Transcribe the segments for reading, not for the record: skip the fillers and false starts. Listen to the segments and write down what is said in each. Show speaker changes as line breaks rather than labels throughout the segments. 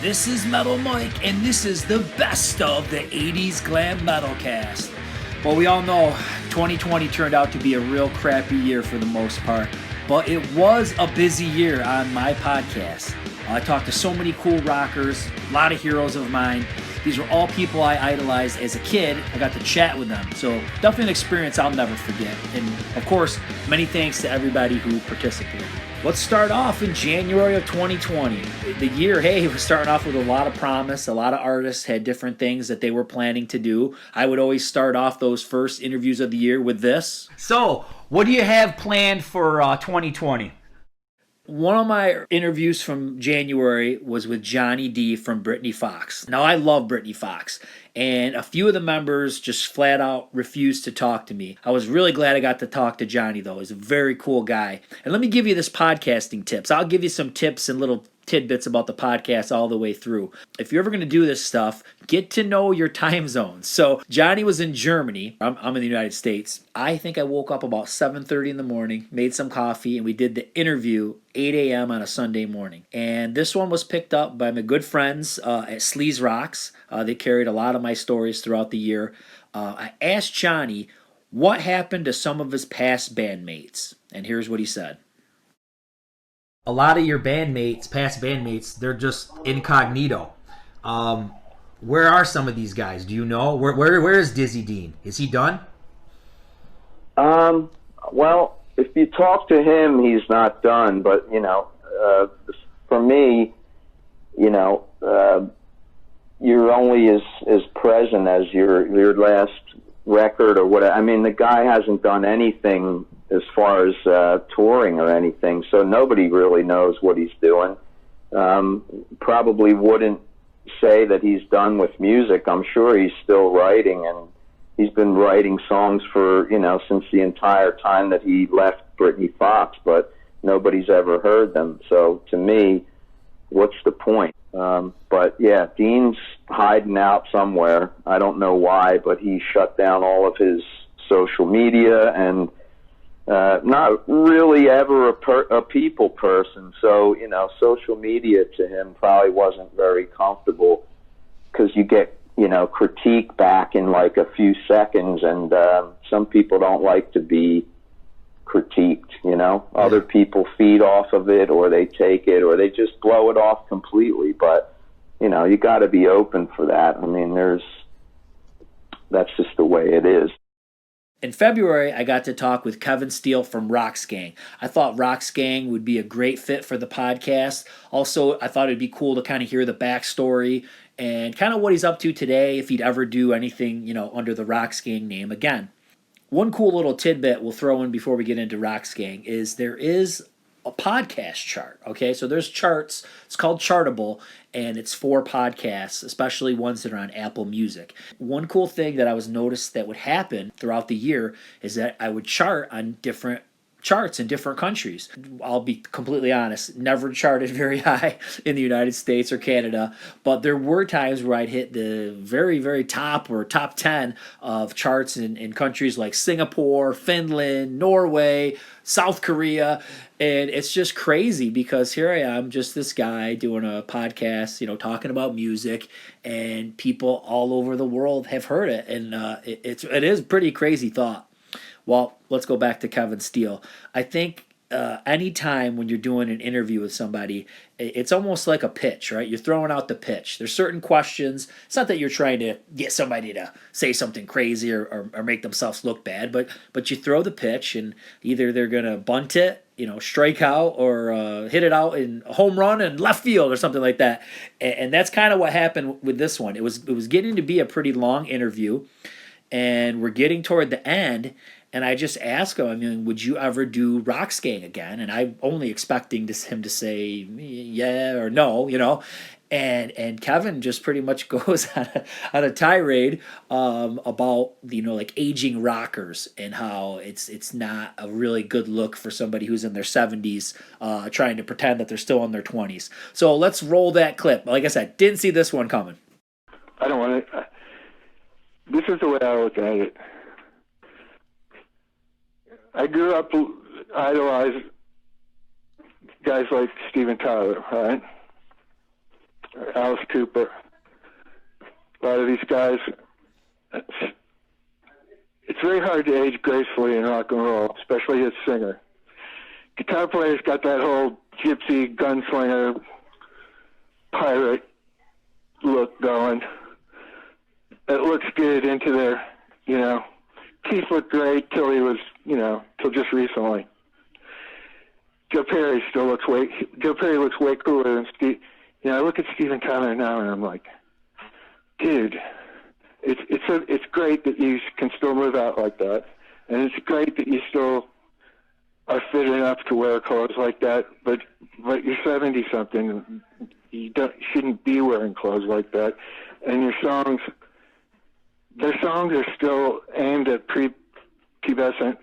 This is Metal Mike, and this is the best of the 80's Glam Metalcast. Well, we all know 2020 turned out to be a real crappy year for the most part, but it was a busy year on my podcast. I talked to so many cool rockers, a lot of heroes of mine. These were all people I idolized as a kid. I got to chat with them, so definitely an experience I'll never forget. And of course, many thanks to everybody who participated. Let's start off in January of 2020. The year, was starting off with a lot of promise. A lot of artists had different things that they were planning to do. I would always start off those first interviews of the year with this. So, what do you have planned for 2020? One of my interviews from January was with Johnny D from Britny Fox. Now, I love Britny Fox, and a few of the members just flat out refused to talk to me. I was really glad I got to talk to Johnny, though. He's a very cool guy. And let me give you this podcasting tips. I'll give you some tips and little tidbits about the podcast all the way through. If you're ever going to do this stuff, get to know your time zones. So Johnny was in Germany. I'm in the United States. I think I woke up about 7:30 in the morning, made some coffee, and we did the interview 8 a.m. on a Sunday morning. And this one was picked up by my good friends at Sleaze Rocks. They carried a lot of my stories throughout the year. I asked Johnny what happened to some of his past bandmates. And here's what he said. A lot of your bandmates, past bandmates, they're just incognito. Where are some of these guys? Do you know? Where is Dizzy Dean? Is he done?
Well, if you talk to him, he's not done. But, for me, you're only as present as your last record or whatever. I mean, the guy hasn't done anything as far as touring or anything, so nobody really knows what he's doing. Probably wouldn't say that he's done with music. I'm sure he's still writing, and he's been writing songs for, since the entire time that he left Britny Fox, but nobody's ever heard them. So to me, what's the point? But yeah, Dean's hiding out somewhere. I don't know why, but he shut down all of his social media and not really ever a people person. So, social media to him probably wasn't very comfortable because you get, critique back in like a few seconds, and some people don't like to be critiqued, Other people feed off of it, or they take it, or they just blow it off completely. But, you got to be open for that. I mean, that's just the way it is.
In February, I got to talk with Kevin Steele from Rox Gang. I thought Rox Gang would be a great fit for the podcast. Also, I thought it'd be cool to kind of hear the backstory and kind of what he's up to today, if he'd ever do anything, under the Rox Gang name again. One cool little tidbit we'll throw in before we get into Rox Gang is there is a podcast chart, okay? So there's charts. It's called Chartable, and it's for podcasts, especially ones that are on Apple Music. One cool thing that I was noticed that would happen throughout the year is that I would chart on different charts in different countries. I'll be completely honest, never charted very high in the United States or Canada, but there were times where I'd hit the very, very top or top 10 of charts in countries like Singapore, Finland, Norway, South Korea, and it's just crazy because here I am, just this guy doing a podcast, talking about music, and people all over the world have heard it, and it is a pretty crazy thought. Well, let's go back to Kevin Steele. I think anytime when you're doing an interview with somebody, it's almost like a pitch, right? You're throwing out the pitch. There's certain questions. It's not that you're trying to get somebody to say something crazy or make themselves look bad, but you throw the pitch, and either they're going to bunt it, strike out, or hit it out in a home run in left field or something like that. And that's kind of what happened with this one. It was getting to be a pretty long interview, and we're getting toward the end. And I just asked him, would you ever do Rox Gang again? And I'm only expecting him to say yeah or no, And Kevin just pretty much goes on a tirade about, like aging rockers and how it's not a really good look for somebody who's in their 70s trying to pretend that they're still in their 20s. So let's roll that clip. Like I said, didn't see this one coming.
I don't want to. This is the way I look at it. I grew up idolizing guys like Steven Tyler, right? Alice Cooper. A lot of these guys, it's very hard to age gracefully in rock and roll, especially as singer. Guitar players got that whole gypsy, gunslinger, pirate look going. It looks good into their, Keith looked great till he was, till just recently. Joe Perry looks way cooler than Steve. I look at Steven Tyler now and I'm like, dude, it's great that you can still move out like that, and it's great that you still are fit enough to wear clothes like that. But you're 70-something. You shouldn't be wearing clothes like that. And their songs are still aimed at prepubescent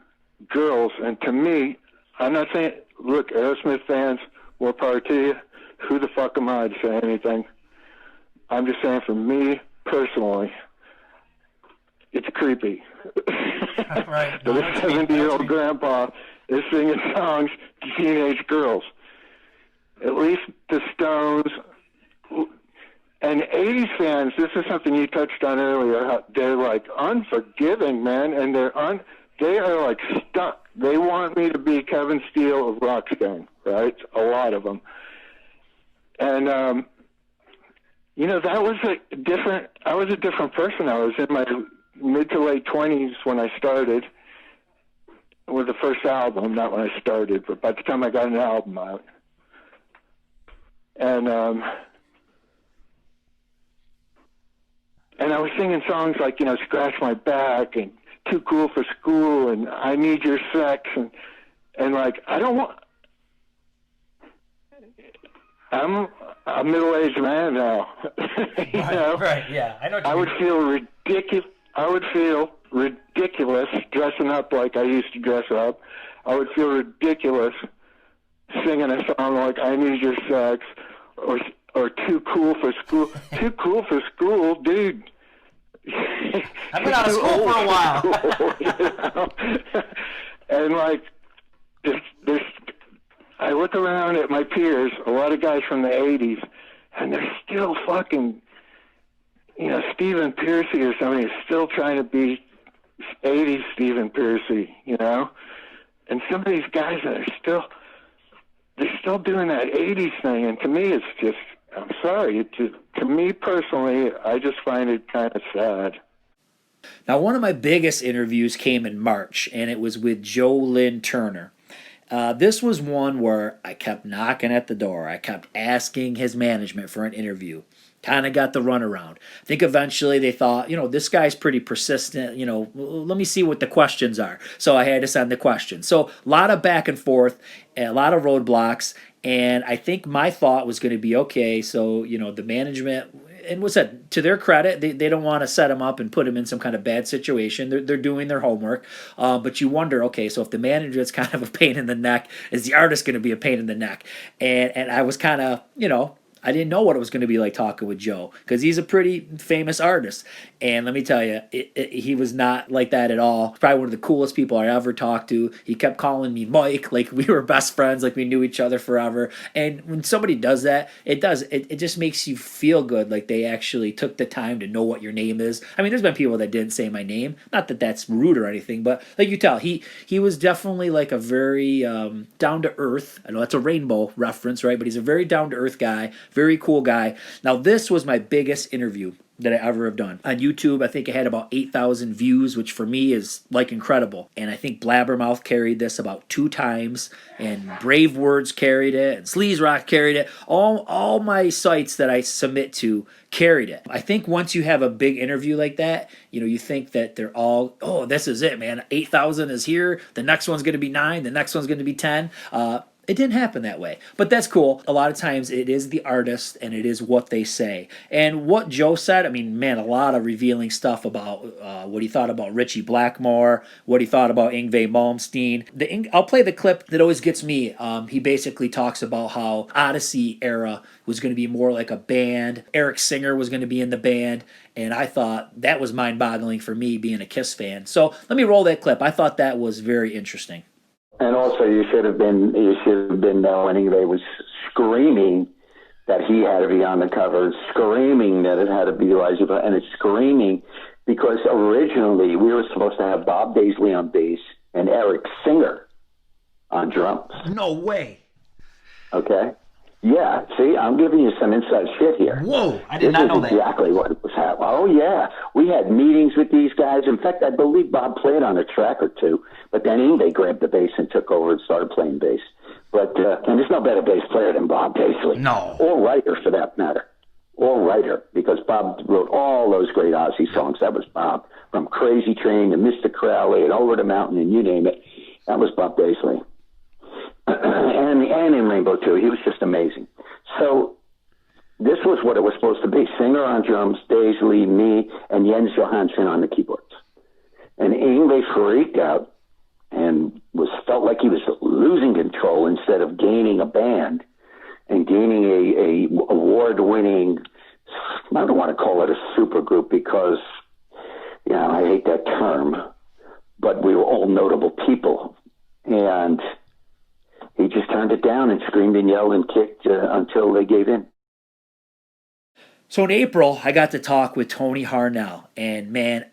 girls. And to me, I'm not saying, look, Aerosmith fans, more power to you. Who the fuck am I to say anything? I'm just saying, for me personally, it's creepy.
Right.
That a 70-year-old grandpa is singing songs to teenage girls. At least the Stones and 80's fans, this is something you touched on earlier, how they're like unforgiving, man, and they are like stuck. They want me to be Kevin Steele of Roxanne, right? A lot of them. And I was a different person. I was in my mid to late 20s when I started with the first album, not when I started, but by the time I got an album out. And I was singing songs like, Scratch My Back and Too Cool for School and I Need Your Sex and like, I'm a middle-aged man now.
Right, yeah. I know what you
I would feel ridiculous. I would feel ridiculous dressing up like I used to dress up. I would feel ridiculous singing a song like I Need Your Sex or Too Cool for School. Too cool for school, dude.
I've been out of school for a while.
And like, there's I look around at my peers, a lot of guys from the 80s, and they're still fucking, Stephen Pearcy or somebody is still trying to be 80s Stephen Pearcy, And some of these guys they're still doing that 80s thing, and to me it's just, I'm sorry, to me personally, I just find it kind of sad.
Now, one of my biggest interviews came in March, and it was with Joe Lynn Turner. This was one where I kept knocking at the door. I kept asking his management for an interview. Kind of got the runaround. I think eventually they thought, this guy's pretty persistent. Let me see what the questions are. So I had to send the questions. So a lot of back and forth, a lot of roadblocks. And I think my thought was going to be, okay, so, the management, and what's that, to their credit, they don't want to set him up and put him in some kind of bad situation. They're doing their homework. But you wonder, okay, so if the manager is kind of a pain in the neck, is the artist going to be a pain in the neck? And I was kind of, I didn't know what it was going to be like talking with Joe because he's a pretty famous artist. And let me tell you, he was not like that at all. Probably one of the coolest people I ever talked to. He kept calling me Mike, like we were best friends, like we knew each other forever. And when somebody does that, it just makes you feel good, like they actually took the time to know what your name is. I mean, there's been people that didn't say my name. Not that that's rude or anything, but like you tell, he was definitely like a very down-to-earth. I know that's a Rainbow reference, right? But he's a very down-to-earth guy. Very cool guy. Now, this was my biggest interview that I ever have done. On YouTube, I think it had about 8,000 views, which for me is like incredible. And I think Blabbermouth carried this about 2 times, and Brave Words carried it, and Sleaze Rock carried it. All my sites that I submit to carried it. I think once you have a big interview like that, you think that they're all, oh, this is it, man. 8,000 is here. The next one's going to be 9. The next one's going to be 10. It didn't happen that way, but that's cool. A lot of times it is the artist and it is what they say. And what Joe said, I mean, man, a lot of revealing stuff about what he thought about Ritchie Blackmore, what he thought about Yngwie Malmsteen. I'll play the clip that always gets me. He basically talks about how Odyssey era was going to be more like a band. Eric Singer was going to be in the band. And I thought that was mind-boggling for me being a Kiss fan. So let me roll that clip. I thought that was very interesting.
And also, you should have been when Yngwie was screaming
that he had to be on the cover, screaming that it had to be Elijah, and it's screaming because originally we were supposed to have Bob Daisley on bass and Eric Singer on drums.
No way.
Okay? Yeah, see, I'm giving you some inside shit here.
Whoa, I did not know that.
This is exactly what was happening. Oh, yeah. We had meetings with these guys. In fact, I believe Bob played on a track or two, but then Yngwie grabbed the bass and took over and started playing bass. But and there's no better bass player than Bob Daisley.
No.
Or writer, for that matter. Or writer, because Bob wrote all those great Ozzy songs. That was Bob. From Crazy Train to Mr. Crowley and Over the Mountain and you name it. That was Bob Daisley. and in Rainbow too. He was just amazing. So this was what it was supposed to be. Singer on drums, Daisley, me, and Jens Johansson on the keyboards. And Yngwie freaked out and felt like he was losing control instead of gaining a band and gaining a award-winning, I don't want to call it a super group because, I hate that term, but we were all notable people. And he just turned it down and screamed and yelled and kicked until they gave in.
So in April, I got to talk with Tony Harnell, and man,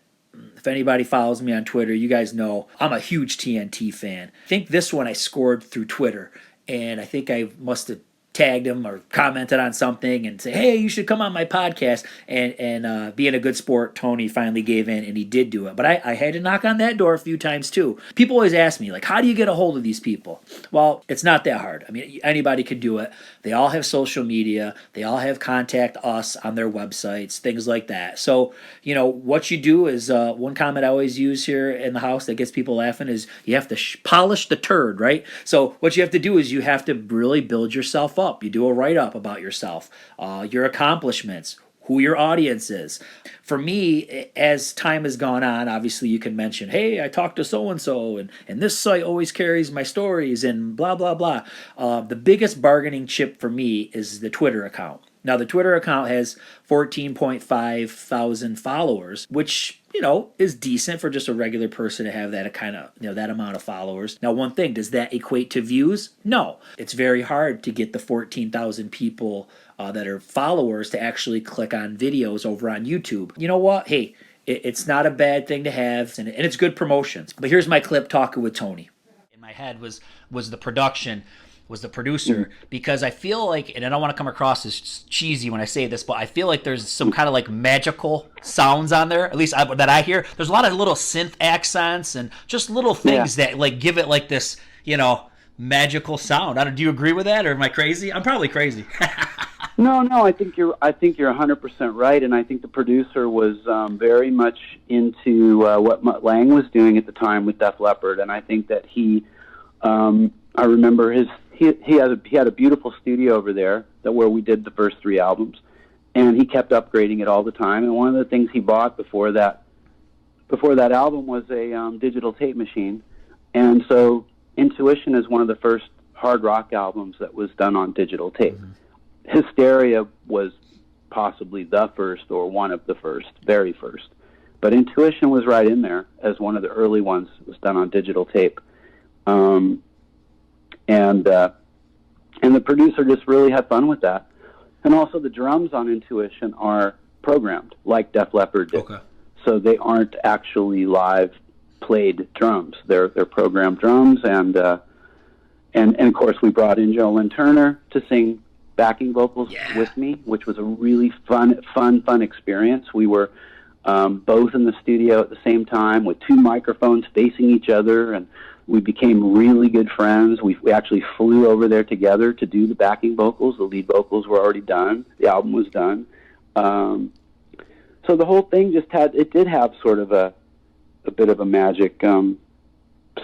if anybody follows me on Twitter, you guys know I'm a huge TNT fan. I think this one I scored through Twitter, and I think I must have tagged him or commented on something and say, hey, you should come on my podcast. And being a good sport, Tony finally gave in, and he did do it. But I had to knock on that door a few times too. People always ask me, like, how do you get a hold of these people? Well, it's not that hard. I mean, anybody could do it. They all have social media. They all have contact us on their websites, things like that. So, what you do is one comment I always use here in the house that gets people laughing is you have to polish the turd, right? So what you have to do is you have to really build yourself up. You do a write-up about yourself, your accomplishments, who your audience is. For me, as time has gone on, obviously you can mention, hey, I talked to so-and-so, and this site always carries my stories, and blah, blah, blah. The biggest bargaining chip for me is the Twitter account. Now, the Twitter account has 14.5 thousand followers, which, is decent for just a regular person to have that kind of, that amount of followers. Now, one thing, does that equate to views? No. It's very hard to get the 14,000 people that are followers to actually click on videos over on YouTube. You know what? Hey, it's not a bad thing to have, and it's good promotions. But here's my clip talking with Tony. In my head was the production, was the producer, because I feel like, and I don't want to come across as cheesy when I say this, but I feel like there's some kind of like magical sounds on there, at least that I hear. There's a lot of little synth accents and just little things that like give it like this, magical sound. Do you agree with that, or am I crazy? I'm probably crazy.
No, I think you're 100% right, and I think the producer was very much into what Mutt Lange was doing at the time with Def Leppard, and I think that he, I remember he had a beautiful studio over there where we did the first 3 albums, and he kept upgrading it all the time. And one of the things he bought before that album was a digital tape machine, and so Intuition is one of the first hard rock albums that was done on digital tape. Mm-hmm. Hysteria was possibly the first or one of the first, very first, but Intuition was right in there as one of the early ones that was done on digital tape. And the producer just really had fun with that. And also the drums on Intuition are programmed, like Def Leppard did. Okay. So they aren't actually live played drums. They're programmed drums, and of course we brought in Joe Lynn Turner to sing backing vocals with me, which was a really fun experience. We were both in the studio at the same time with 2 microphones facing each other, and we became really good friends. We actually flew over there together to do the backing vocals. The lead vocals were already done. The album was done. So the whole thing did have sort of a bit of a magic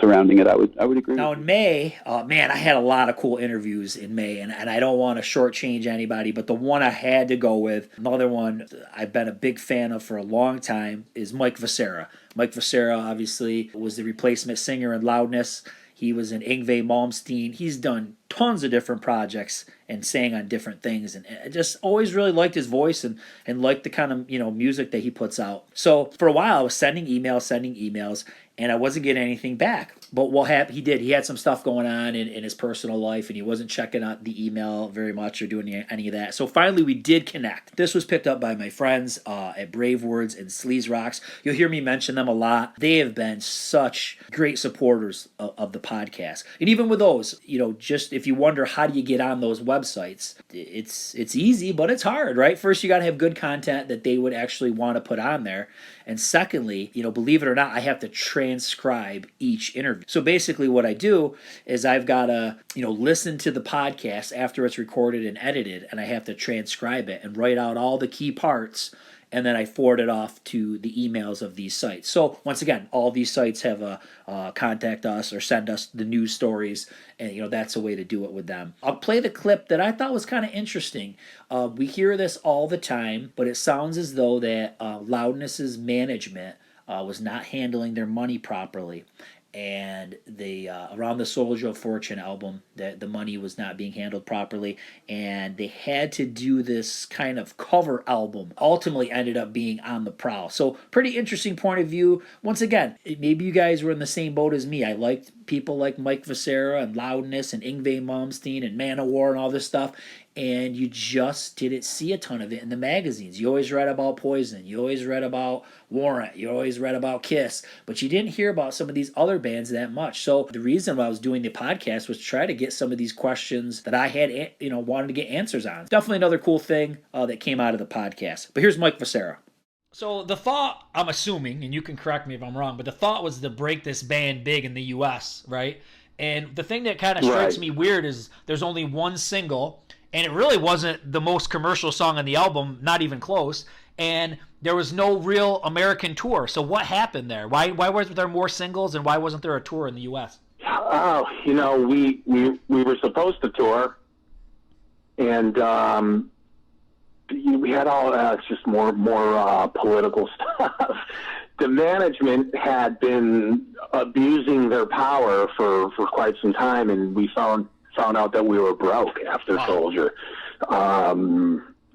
surrounding it. I would agree.
Now in May, man, I had a lot of cool interviews in May, and I don't want to shortchange anybody, but the one I had to go with, another one I've been a big fan of for a long time, is Mike Vocera. Mike Vocera obviously was the replacement singer in Loudness. He was in Yngwie Malmsteen. He's done tons of different projects and sang on different things, and I just always really liked his voice and liked the kind of music that he puts out. So for a while I was sending emails, and I wasn't getting anything back. But what happened? He had some stuff going on in his personal life, and he wasn't checking out the email very much or doing any of that. So finally we did connect. This was picked up by my friends at Brave Words and Sleaze Rocks. You'll hear me mention them a lot. They have been such great supporters of the podcast. And even with those, just if you wonder how do you get on those websites, it's easy, but it's hard, right? First, you got to have good content that they would actually want to put on there. And secondly, believe it or not, I have to transcribe each interview. So basically what I do is I've got to, listen to the podcast after it's recorded and edited, and I have to transcribe it and write out all the key parts, and then I forward it off to the emails of these sites. So once again, all these sites have a contact us or send us the news stories, and that's a way to do it with them. I'll play the clip that I thought was kind of interesting. We hear this all the time, but it sounds as though that Loudness's management was not handling their money properly. And they around the Soldier of Fortune album, the money was not being handled properly, and they had to do this kind of cover album. Ultimately ended up being On the Prowl. So pretty interesting point of view. Once again, maybe you guys were in the same boat as me. I liked people like Mike Viscera and Loudness and Yngwie Malmsteen and Manowar and all this stuff, and you just didn't see a ton of it in the magazines. You always read about Poison, you always read about Warrant, you always read about Kiss, but you didn't hear about some of these other bands that much. So the reason why I was doing the podcast was to try to get some of these questions that I had, wanted to get answers on. Definitely another cool thing that came out of the podcast. But here's Mike Viscera. So the thought, I'm assuming, and you can correct me if I'm wrong, but the thought was to break this band big in the U.S., right? And the thing that kind of strikes me weird is there's only one single, and it really wasn't the most commercial song on the album, not even close, and there was no real American tour. So what happened there? Why wasn't there more singles, and why wasn't there a tour in the U.S.?
Oh, we were supposed to tour, and we had all it's just more political stuff. The management had been abusing their power for quite some time, and we found out that we were broke after Soldier.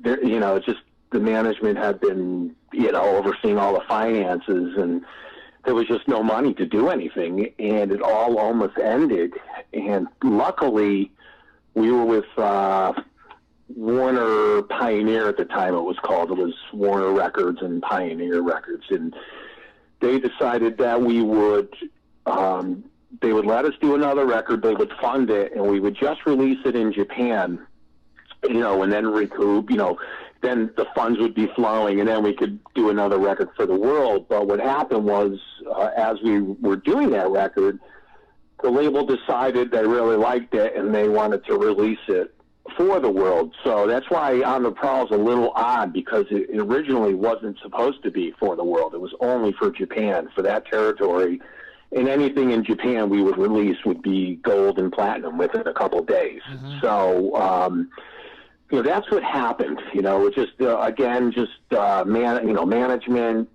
Just the management had been overseeing all the finances, and there was just no money to do anything, and it all almost ended. And luckily, we were with Warner Pioneer at the time. It was called. It was Warner Records and Pioneer Records, and they decided that we would. They would let us do another record. They would fund it, and we would just release it in Japan. And then recoup. Then the funds would be flowing, and then we could do another record for the world. But what happened was, as we were doing that record, the label decided they really liked it, and they wanted to release it for the world. So that's why On the Prowl is a little odd, because it originally wasn't supposed to be for the world. It was only for Japan, for that territory. And anything in Japan we would release would be gold and platinum within a couple days. Mm-hmm. So, that's what happened. It just, management,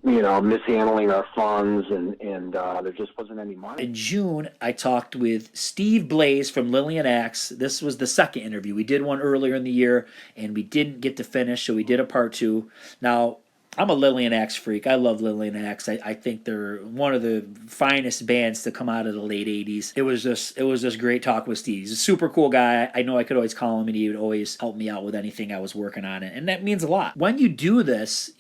mishandling our funds, and there just wasn't any money.
In June, I talked with Steve Blaze from Lillian Axe. This was the second interview. We did one earlier in the year, and we didn't get to finish, so we did a part two. Now, I'm a Lillian Axe freak. I love Lillian Axe. I think they're one of the finest bands to come out of the late 80s. It was just great talk with Steve. He's a super cool guy. I know I could always call him, and he would always help me out with anything I was working on, and that means a lot. When you do this,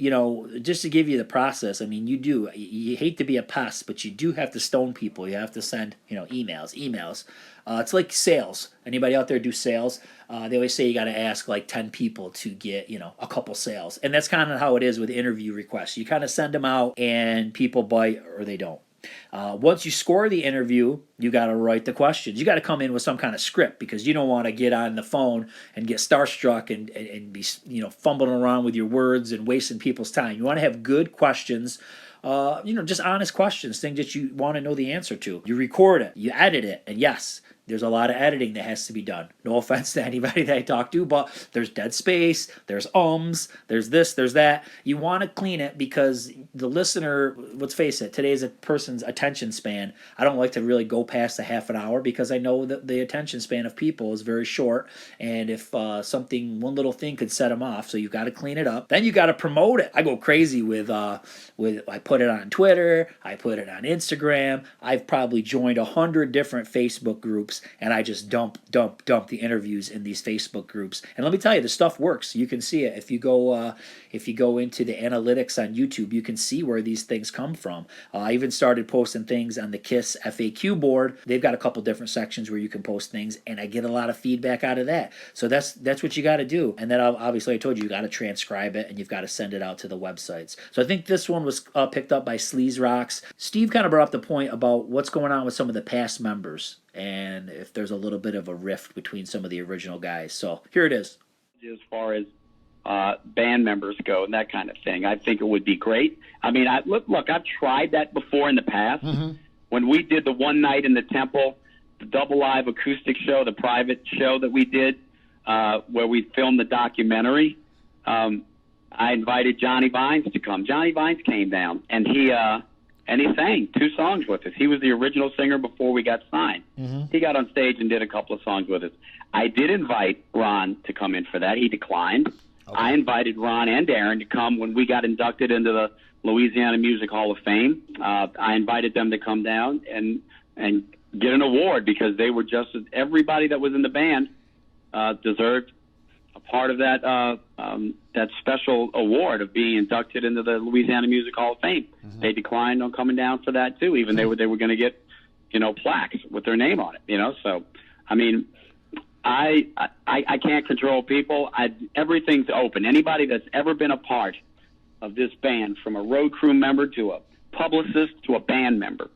just to give you the process, you hate to be a pest, but you do have to stone people. You have to send, emails. It's like sales. Anybody out there do sales? They always say you got to ask like 10 people to get, a couple sales. And that's kind of how it is with interview requests. You kind of send them out and people bite or they don't. Once you score the interview, you got to write the questions. You got to come in with some kind of script, because you don't want to get on the phone and get starstruck and be, fumbling around with your words and wasting people's time. You want to have good questions. Just honest questions, things that you want to know the answer to. You record it, you edit it, and yes, there's a lot of editing that has to be done. No offense to anybody that I talk to, but there's dead space, there's there's this, there's that. You want to clean it because the listener, let's face it, today's a person's attention span. I don't like to really go past a half an hour because I know that the attention span of people is very short. And if one little thing could set them off, so you've got to clean it up. Then you got to promote it. I go crazy with I put it on Twitter, I put it on Instagram. I've probably joined 100 different Facebook groups, and I just dump the interviews in these Facebook groups. And let me tell you, the stuff works. You can see it if you go into the analytics on YouTube. You can see where these things come from. I even started posting things on the KISS FAQ board. They've got a couple different sections where you can post things, and I get a lot of feedback out of that. So that's what you got to do. And then obviously I told you got to transcribe it and you've got to send it out to the websites. So I think this one was picked up by Sleaze Rocks. Steve kind of brought up the point about what's going on with some of the past members and if there's a little bit of a rift between some of the original guys. So here it is.
As far as band members go and that kind of thing, I think it would be great. I mean, look, I've tried that before in the past. Mm-hmm. When we did the one night in the Temple, the double live acoustic show, the private show that we did, where we filmed the documentary, I invited Johnny Vines to come. Johnny Vines came down, and he sang 2 songs with us. He was the original singer before we got signed. Mm-hmm. He got on stage and did a couple of songs with us. I did invite Ron to come in for that. He declined. Okay. I invited Ron and Darren to come when we got inducted into the Louisiana Music Hall of Fame. I invited them to come down and get an award because they were just everybody that was in the band deserved a part of that special award of being inducted into the Louisiana Music Hall of Fame. Mm-hmm. They declined on coming down for that too, even they were going to get plaques with their name on it. So I mean, I can't control people. Everything's open. Anybody that's ever been a part of this band, from a road crew member to a publicist to a band member,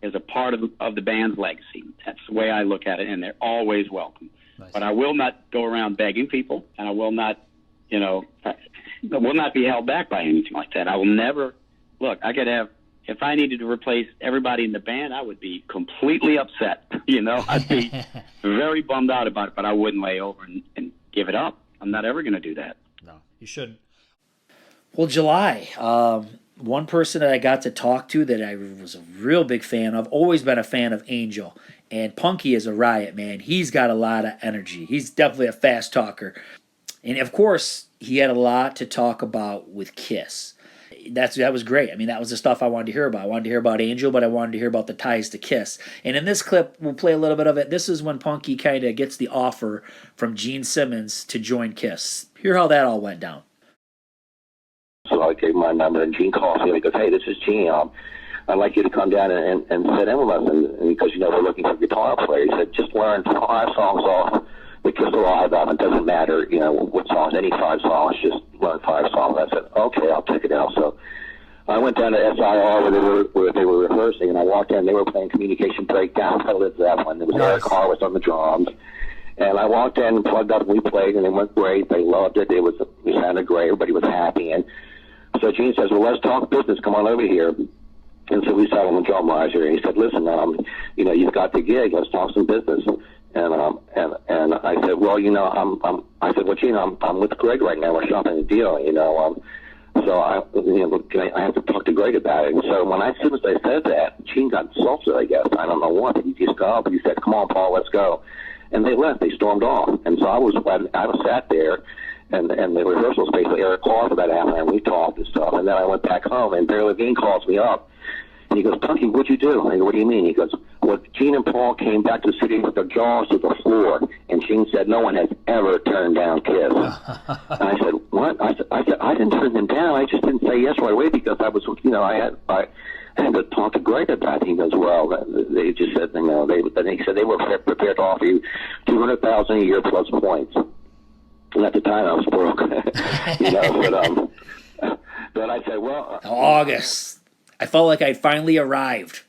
is a part of the band's legacy. That's the way I look at it, and they're always welcome. Nice. But I will not go around begging people, and I will not, I will not be held back by anything like that. I will never look. I could have, if I needed to replace everybody in the band, I would be completely upset. I'd be very bummed out about it, but I wouldn't lay over and give it up. I'm not ever going to do that.
No, you shouldn't. Well, July, one person that I got to talk to that I was a real big fan of, always been a fan of Angel, and Punky is a riot, man. He's got a lot of energy. He's definitely a fast talker. And, of course, he had a lot to talk about with KISS. That was great. I mean, that was the stuff I wanted to hear about. I wanted to hear about Angel, but I wanted to hear about the ties to KISS. And in this clip, we'll play a little bit of it. This is when Punky kind of gets the offer from Gene Simmons to join KISS. Hear how that all went down.
So I gave my number, and Gene calls me, and he goes, "Hey, this is Gene. I'd like you to come down and sit in with us, and because, we're looking for guitar players." He said, "Just learn 5 songs off the KISS Alive album. It doesn't matter, what songs, any 5 songs, just learn 5 songs." I said, "Okay, I'll check it out." So I went down to SIR where they were rehearsing, and I walked in. They were playing Communication Breakdown by Led Zeppelin. There was Eric Harwitz on the drums. And I walked in and plugged up, we played, and it went great. They loved it. It sounded great. Everybody was happy. And so Gene says, "Well, let's talk business. Come on over here." And so we sat on the drum riser, and he said, "Listen, you've got the gig. Let's talk some business." And I said, "Well, I said, well, Gene, I'm with Greg right now. We're shopping a deal, So I have to talk to Greg about it." And so as soon as I said that, Gene got salted, I guess. I don't know what, but he just got up and he said, "Come on, Paul, let's go." And they left. They stormed off. And so I was sat there, and the rehearsal space with Eric Clark for about half an hour. We talked and stuff. And then I went back home, and Barry Levine calls me up. And he goes, "Punky, what'd you do?" I go, "What do you mean?" He goes, "Well, Gene and Paul came back to the city with their jaws to the floor." And Gene said, "No one has ever turned down KISS." And I said, "What?" I said, "I didn't turn them down. I just didn't say yes right away because I was, I had to talk to Greg about it." He goes, "Well, they just said, they said they were prepared to offer you $200,000 a year plus points." And at the time, I was broke, but I said, "Well."
August. I felt like I'd finally arrived.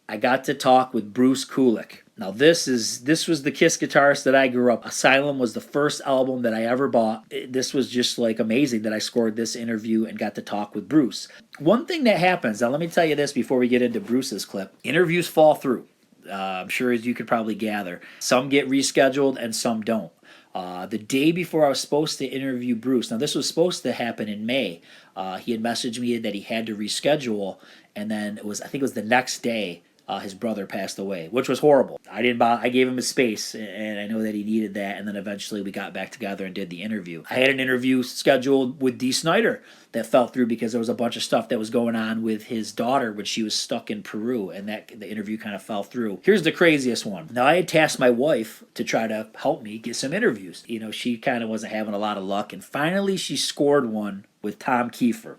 I got to talk with Bruce Kulick. Now, this was the KISS guitarist that I grew up. Asylum was the first album that I ever bought. This was just like amazing that I scored this interview and got to talk with Bruce. One thing that happens, now let me tell you this before we get into Bruce's clip. Interviews fall through. I'm sure as you could probably gather. Some get rescheduled and some don't. The day before I was supposed to interview Bruce, now this was supposed to happen in May. He had messaged me that he had to reschedule, and then I think it was the next day, his brother passed away, which was horrible. I gave him his space, and I know that he needed that. And then eventually we got back together and did the interview. I had an interview scheduled with Dee Snider that fell through because there was a bunch of stuff that was going on with his daughter when she was stuck in Peru, and the interview kind of fell through. Here's the craziest one. Now, I had tasked my wife to try to help me get some interviews. She kind of wasn't having a lot of luck, and finally she scored one with Tom Kiefer.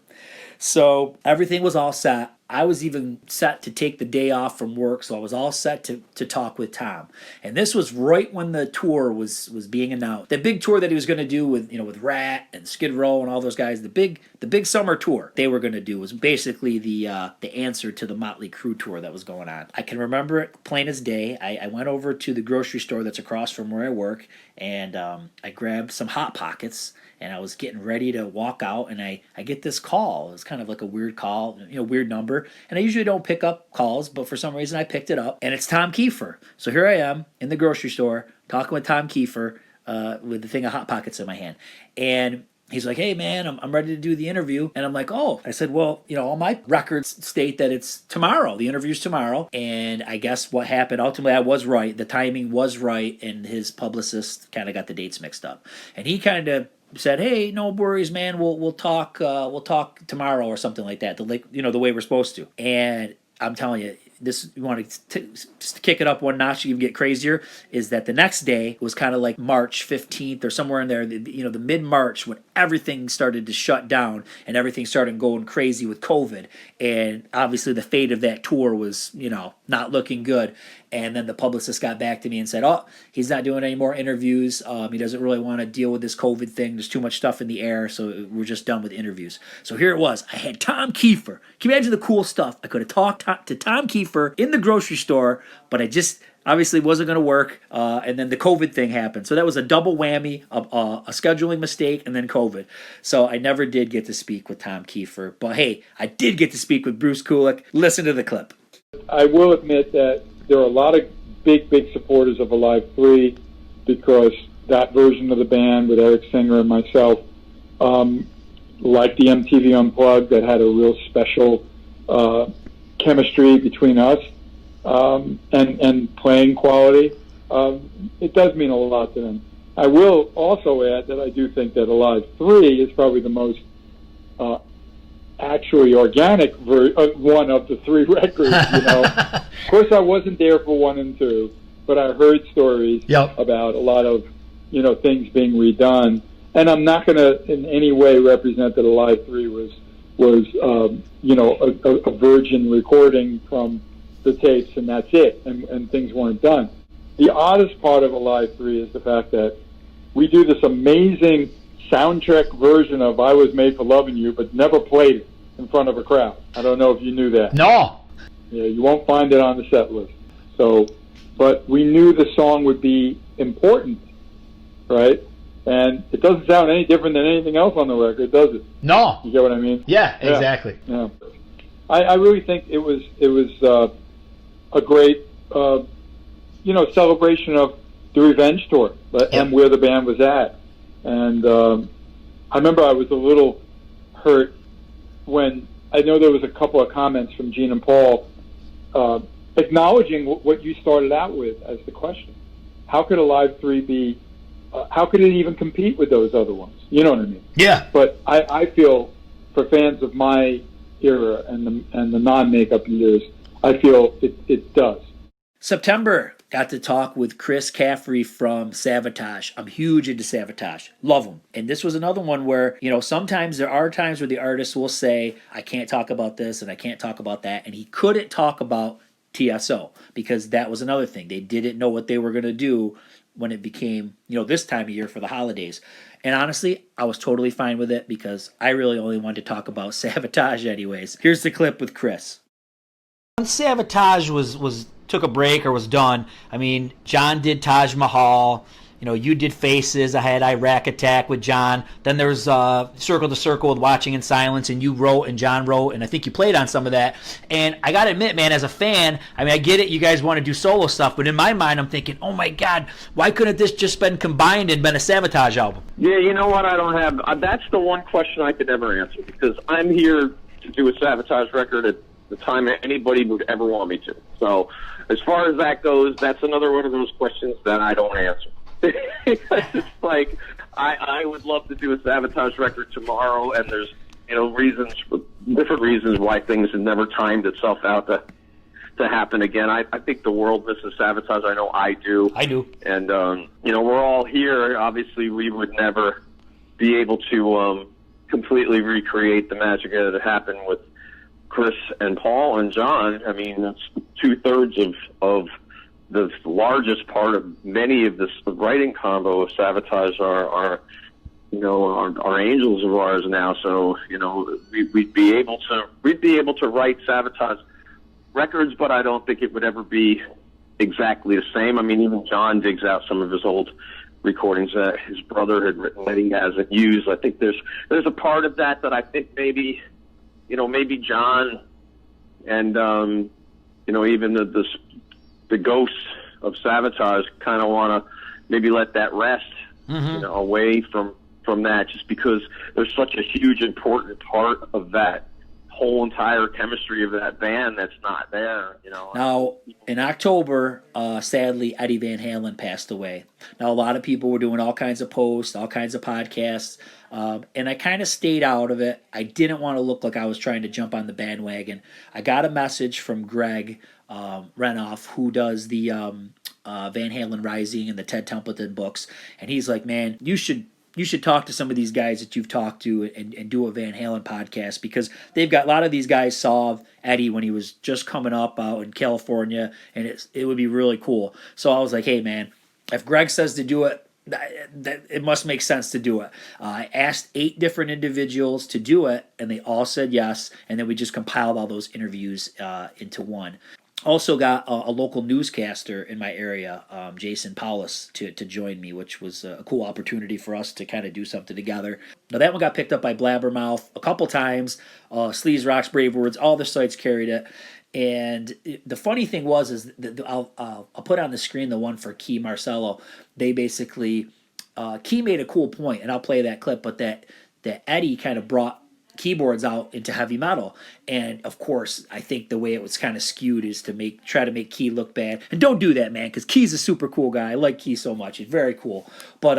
So everything was all set. I was even set to take the day off from work, so I was all set to talk with Tom. And this was right when the tour was being announced. The big tour that he was going to do with Rat and Skid Row and all those guys, the big summer tour they were going to do was basically the answer to the Motley Crue tour that was going on. I can remember it plain as day. I went over to the grocery store that's across from where I work, and I grabbed some Hot Pockets, and I was getting ready to walk out, and I get this call. It was kind of like a weird call, weird number. And I usually don't pick up calls, but for some reason I picked it up, and it's Tom Kiefer. So here I am in the grocery store talking with Tom Kiefer with the thing of Hot Pockets in my hand. And he's like, "Hey, man, I'm ready to do the interview." And I'm like, "Oh." I said, "Well, all my records state that it's tomorrow. The interview's tomorrow." And I guess what happened, ultimately, I was right. The timing was right, and his publicist kind of got the dates mixed up. And he kind of said, "Hey, no worries, man. We'll talk tomorrow," or something like that. The way we're supposed to. And I'm telling you, this, you want to just to kick it up one notch, even get crazier, is that the next day was kind of like March 15th or somewhere in there, the mid-March, when everything started to shut down and everything started going crazy with COVID. And obviously the fate of that tour was, not looking good. And then the publicist got back to me and said, "Oh, he's not doing any more interviews. He doesn't really want to deal with this COVID thing. There's too much stuff in the air, so we're just done with interviews." So here it was. I had Tom Kiefer. Can you imagine the cool stuff? I could have talked to Tom Kiefer in the grocery store, but I just obviously wasn't going to work. And then the COVID thing happened. So that was a double whammy, a scheduling mistake, and then COVID. So I never did get to speak with Tom Kiefer. But hey, I did get to speak with Bruce Kulick. Listen to the clip.
I will admit that there are a lot of big supporters of Alive 3 because that version of the band with Eric Singer and myself, like the MTV Unplugged, that had a real special chemistry between us and playing quality. It does mean a lot to them. I will also add that I do think that Alive 3 is probably the most actually organic one of the three records. Of course, I wasn't there for 1 and 2, but I heard stories about a lot of things being redone. And I'm not going to in any way represent that Alive 3 was a virgin recording from the tapes and that's it, and things weren't done. The oddest part of Alive 3 is the fact that we do this amazing soundtrack version of I Was Made for Loving You, but never played it in front of a crowd. I don't know if you knew that.
No.
Yeah, you won't find it on the set list. So, but we knew the song would be important, right? And it doesn't sound any different than anything else on the record, does it?
No.
You get what I mean?
Yeah, exactly.
Yeah. I really think it was a great celebration of the Revenge tour and where the band was at. And I remember I was a little hurt when I know there was a couple of comments from Gene and Paul acknowledging what you started out with as the question. How could Alive 3 be, how could it even compete with those other ones? You know what I mean?
Yeah.
But I feel for fans of my era and the non-makeup years, I feel it does.
September, got to talk with Chris Caffrey from Savatage. I'm huge into Savatage. Love them. And this was another one where, sometimes there are times where the artist will say, I can't talk about this and I can't talk about that. And he couldn't talk about TSO because that was another thing. They didn't know what they were going to do when it became, this time of year for the holidays. And honestly, I was totally fine with it because I really only wanted to talk about Savatage anyways. Here's the clip with Chris.
When Savatage was took a break or was done, I mean, John did Taj Mahal,
You did Faces. I had Iraq Attack with John. Then there's Circle to Circle with Watching in Silence, and you wrote and John wrote, and I think you played on some of that. And I got to admit, man, as a fan, I get it. You guys want to do solo stuff, but in my mind, I'm thinking, oh my God, why couldn't this just been combined and been a Sabotage album?
Yeah, you know what? I don't have. That's the one question I could never answer, because I'm here to do a Sabotage record at the time anybody would ever want me to. So as far as that goes, that's another one of those questions that I don't answer. It's like I would love to do a Sabotage record tomorrow, and there's different reasons why things have never timed itself out to happen again. I think the world misses Sabotage. I know I do. And we're all here. Obviously, we would never be able to completely recreate the magic that happened with Chris and Paul and John. I mean, that's 2/3 of the largest part of many of this writing combo of Sabotage are angels of ours now. So we'd be able to write Sabotage records, but I don't think it would ever be exactly the same. I mean, even John digs out some of his old recordings that his brother had written that he hasn't used. I think there's a part of that I think maybe John and even the ghosts of Sabotage kind of want to maybe let that rest, away from that, just because there's such a huge important part of that whole entire chemistry of that band that's not there.
Now, in October, sadly, Eddie Van Halen passed away. Now, a lot of people were doing all kinds of posts, all kinds of podcasts, and I kind of stayed out of it. I didn't want to look like I was trying to jump on the bandwagon. I got a message from Greg Renoff, who does the Van Halen Rising and the Ted Templeton books, and he's like, man, you should talk to some of these guys that you've talked to and do a Van Halen podcast, because they've got a lot of these guys saw Eddie when he was just coming up out in California, and it would be really cool. So I was like, hey, man, if Greg says to do it, it must make sense to do it. I asked 8 different individuals to do it, and they all said yes, and then we just compiled all those interviews into one. Also got a local newscaster in my area, Jason Paulus, to join me, which was a cool opportunity for us to kind of do something together. Now, that one got picked up by Blabbermouth a couple times. Sleaze Rocks, Brave Words, all the sites carried it. And the funny thing is that I'll put on the screen the one for Key Marcello. They basically, Key made a cool point, and I'll play that clip, but that Eddie kind of brought keyboards out into heavy metal, and of course I think the way it was kind of skewed is to try to make Key look bad, and don't do that, man, because Key's a super cool guy. I like Key so much, he's very cool, but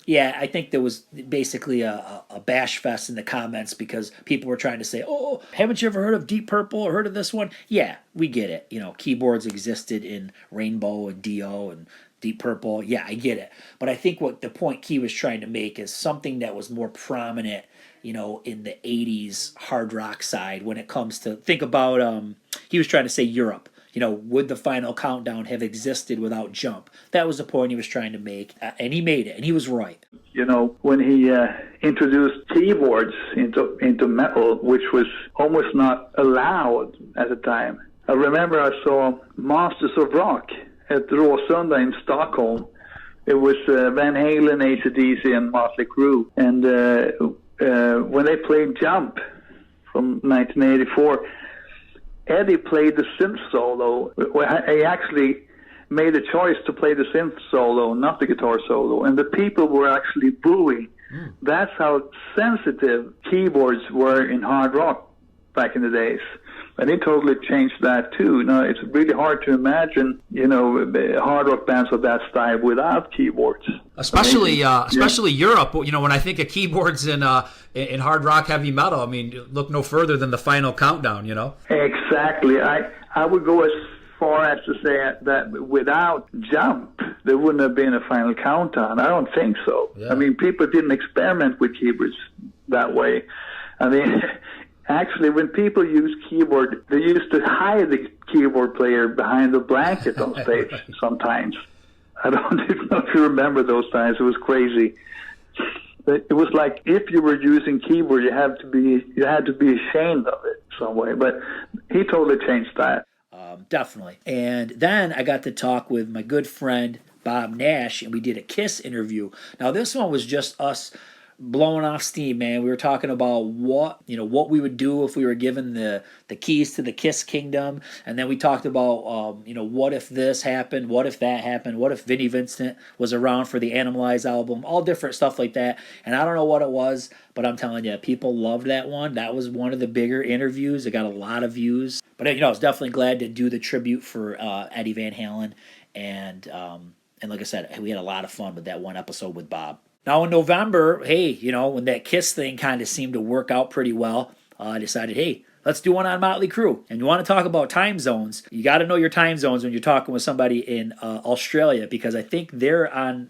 yeah, I think there was basically a bash fest in the comments, because people were trying to say, oh, haven't you ever heard of Deep Purple or heard of this one? Yeah, we get it, keyboards existed in Rainbow and Dio and Deep Purple. Yeah, I get it, but I think what the point Key was trying to make is something that was more prominent in the 80s hard rock side when it comes to, think about, he was trying to say Europe. Would the Final Countdown have existed without Jump? That was the point he was trying to make, and he made it, and he was right.
When he introduced keyboards into metal, which was almost not allowed at the time. I remember I saw Masters of Rock at Råsunda in Stockholm. It was Van Halen, AC/DC, and Motley Crue, and when they played Jump from 1984, Eddie played the synth solo. He actually made a choice to play the synth solo, not the guitar solo, and the people were actually booing. That's how sensitive keyboards were in hard rock back in the days. And he totally changed that too. Now, it's really hard to imagine, hard rock bands of that style without keyboards.
Especially Europe. When I think of keyboards in hard rock heavy metal, I mean, look no further than the Final Countdown.
Exactly. I would go as far as to say that without Jump, there wouldn't have been a Final Countdown. I don't think so. Yeah. I mean, people didn't experiment with keyboards that way. I mean. Actually, when people use keyboard, they used to hide the keyboard player behind the blanket on stage sometimes. I don't even know if you remember those times. It was crazy. It was like if you were using keyboard, you had to be ashamed of it some way. But he totally changed that.
Definitely. And then I got to talk with my good friend Bob Nash, and we did a Kiss interview. Now this one was just us blowing off steam, man. We were talking about what we would do if we were given the keys to the Kiss Kingdom, and then we talked about what if this happened, what if that happened, what if Vinnie Vincent was around for the Animalize album, all different stuff like that. And I don't know what it was, but I'm telling you, people loved that one. That was one of the bigger interviews. It got a lot of views. But I was definitely glad to do the tribute for Eddie Van Halen, and like I said, we had a lot of fun with that one episode with Bob. Now in November, hey, when that Kiss thing kind of seemed to work out pretty well, I decided, hey, let's do one on Motley Crue. And you want to talk about time zones, you got to know your time zones when you're talking with somebody in Australia, because I think they're on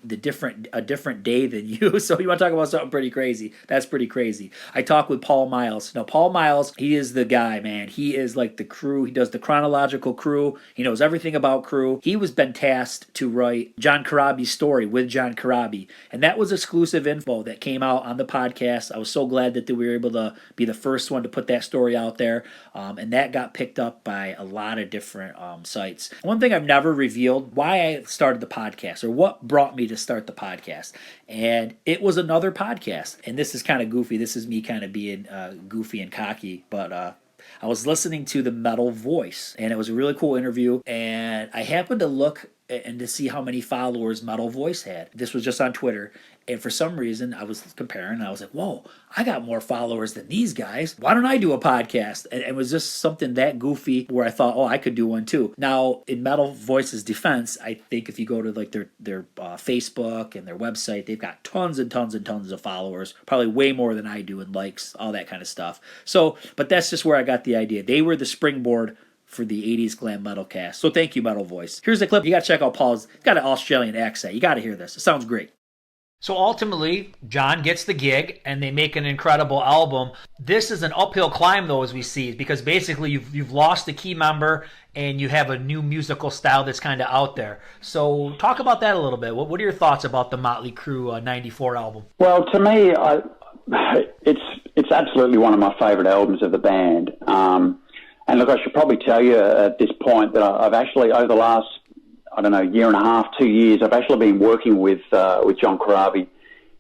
a different day than you. So you want to talk about something pretty crazy. That's pretty crazy. I talked with Paul Miles. Now, Paul Miles, he is the guy, man. He is like the Crue. He does the chronological Crue. He knows everything about Crue. He was been tasked to write John Corabi's story with John Corabi. And that was exclusive info that came out on the podcast. I was so glad that we were able to be the first one to put that story out there. And that got picked up by a lot of different sites. One thing I've never revealed, why I started the podcast, or what brought me to start the podcast. And it was another podcast. And this is kind of goofy. This is me kind of being goofy and cocky. But I was listening to the Metal Voice, and it was a really cool interview. And I happened to look and to see how many followers Metal Voice had. This was just on Twitter. And for some reason, I was comparing, and I was like, whoa, I got more followers than these guys. Why don't I do a podcast? And it was just something that goofy where I thought, I could do one too. Now, in Metal Voice's defense, I think if you go to like their Facebook and their website, they've got tons and tons and tons of followers, probably way more than I do, and likes, all that kind of stuff. So, but that's just where I got the idea. They were the springboard for the 80's Glam Metalcast. So thank you, Metal Voice. Here's the clip. You got to check out Paul's. He's got an Australian accent. You got to hear this. It sounds great. So ultimately, John gets the gig, and they make an incredible album. This is an uphill climb, though, as we see, because basically you've lost a key member, and you have a new musical style that's kind of out there. So talk about that a little bit. What are your thoughts about the Motley Crue '94 album?
Well, to me, it's absolutely one of my favorite albums of the band. And look, I should probably tell you at this point that I've actually, over the last, year and a half, 2 years, I've actually been working with John Corabi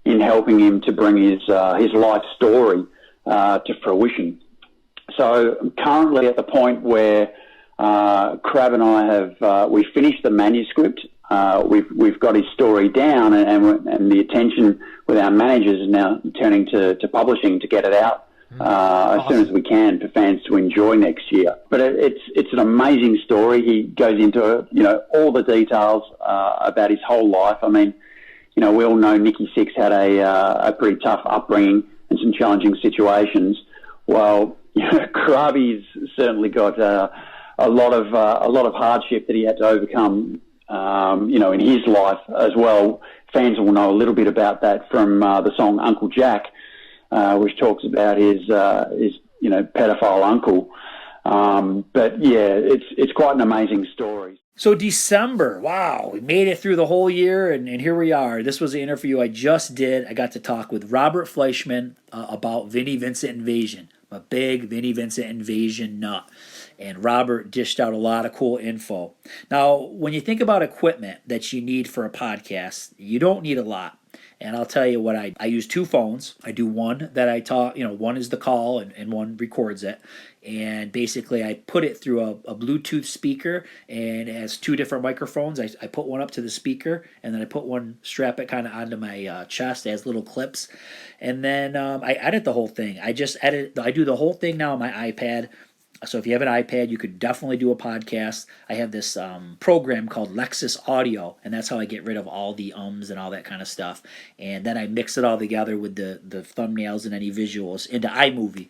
in helping him to bring his life story to fruition. So I'm currently at the point where Crab and I have we finished the manuscript. We've got his story down, and the attention with our managers is now turning to publishing to get it out as soon as we can for fans to enjoy next year. But it's an amazing story. He goes into all the details about his whole life. I mean, we all know Nicky Sixx had a pretty tough upbringing and some challenging situations. Well, Corabi's certainly got a lot of hardship that he had to overcome. In his life as well. Fans will know a little bit about that from the song Uncle Jack, which talks about his pedophile uncle. But yeah, it's quite an amazing story.
So December, wow, we made it through the whole year, and here we are. This was the interview I just did. I got to talk with Robert Fleischman about Vinnie Vincent Invasion. I'm a big Vinnie Vincent Invasion nut. And Robert dished out a lot of cool info. Now, when you think about equipment that you need for a podcast, you don't need a lot. And I'll tell you what, I use two phones. I do one that I talk, one is the call and one records it. And basically I put it through a Bluetooth speaker, and it has two different microphones. I put one up to the speaker, and then I put one, strap it kind of onto my chest. It has little clips. And then I edit the whole thing. I do the whole thing now on my iPad. So if you have an iPad, you could definitely do a podcast. I have this program called Lexus Audio, and that's how I get rid of all the ums and all that kind of stuff. And then I mix it all together with the thumbnails and any visuals into iMovie.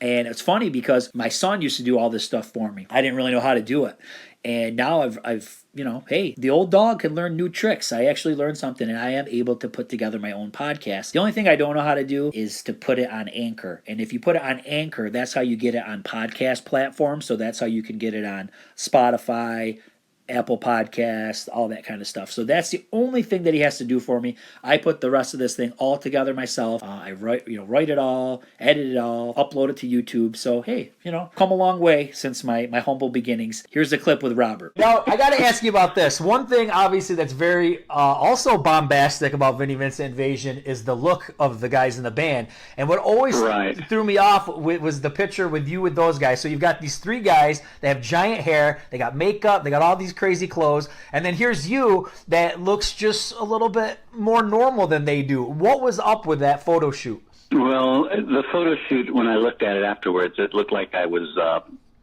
And it's funny because my son used to do all this stuff for me. I didn't really know how to do it. And now I've hey, the old dog can learn new tricks. I actually learned something, and I am able to put together my own podcast. The only thing I don't know how to do is to put it on Anchor. And if you put it on Anchor, that's how you get it on podcast platforms. So that's how you can get it on Spotify, Apple Podcast, all that kind of stuff. So that's the only thing that he has to do for me. I put the rest of this thing all together myself. I write it all, edit it all, upload it to YouTube. So hey, come a long way since my humble beginnings. Here's the clip with Robert. Now I got to ask you about this. One thing, obviously, that's very also bombastic about Vinnie Vincent Invasion is the look of the guys in the band. And what always threw me off was the picture with you with those guys. So you've got these three guys. They have giant hair. They got makeup. They got all these crazy clothes, and then here's you that looks just a little bit more normal than they do. What was up with that photo shoot?
Well, the photo shoot, when I looked at it afterwards, it looked like I was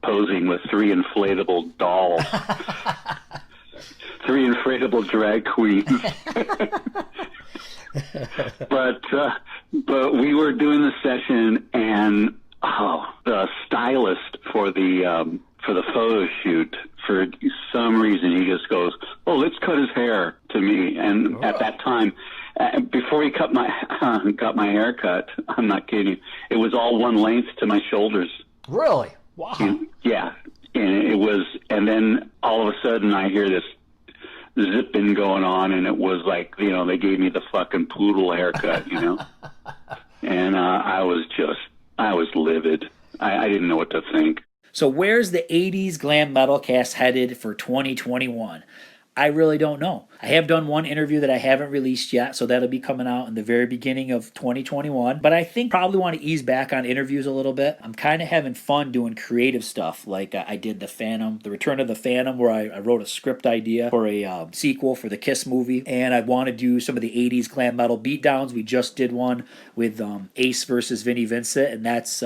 posing with three inflatable dolls. Three inflatable drag queens. But we were doing the session, and the stylist for the photo shoot, for some reason, he just goes, "Oh, let's cut his hair," to me. And at that time, before he got my hair cut, I'm not kidding, it was all one length to my shoulders.
Really? Wow.
Yeah. And it was, and then all of a sudden I hear this zipping going on, and it was like, they gave me the fucking poodle haircut, and I was livid. I didn't know what to think.
So where's the 80s Glam Metalcast headed for 2021? I really don't know. I have done one interview that I haven't released yet, so that'll be coming out in the very beginning of 2021. But I think probably want to ease back on interviews a little bit. I'm kind of having fun doing creative stuff, like I did The Return of the Phantom, where I wrote a script idea for a sequel for the Kiss movie, and I want to do some of the 80s glam metal beatdowns. We just did one with Ace versus Vinnie Vincent, and that's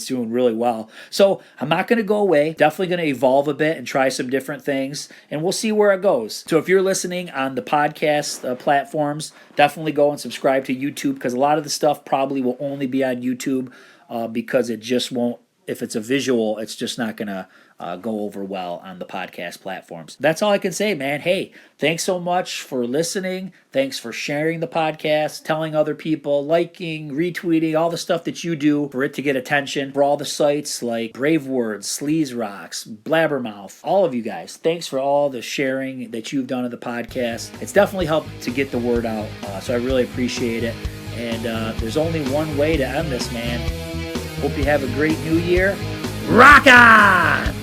doing really well. So I'm not going to go away. Definitely going to evolve a bit and try some different things, and we'll see where it goes. So if you're listening on the podcast platforms, definitely go and subscribe to YouTube, because a lot of the stuff probably will only be on YouTube because it just won't, if it's a visual, it's just not going to go over well on the podcast platforms. That's all I can say, man. Hey, thanks so much for listening. Thanks for sharing the podcast, telling other people, liking, retweeting, all the stuff that you do for it to get attention. For all the sites like Brave Words, Sleaze Rocks, Blabbermouth, all of you guys, thanks for all the sharing that you've done of the podcast. It's definitely helped to get the word out, so I really appreciate it. And there's only one way to end this, man. Hope you have a great new year. Rock on!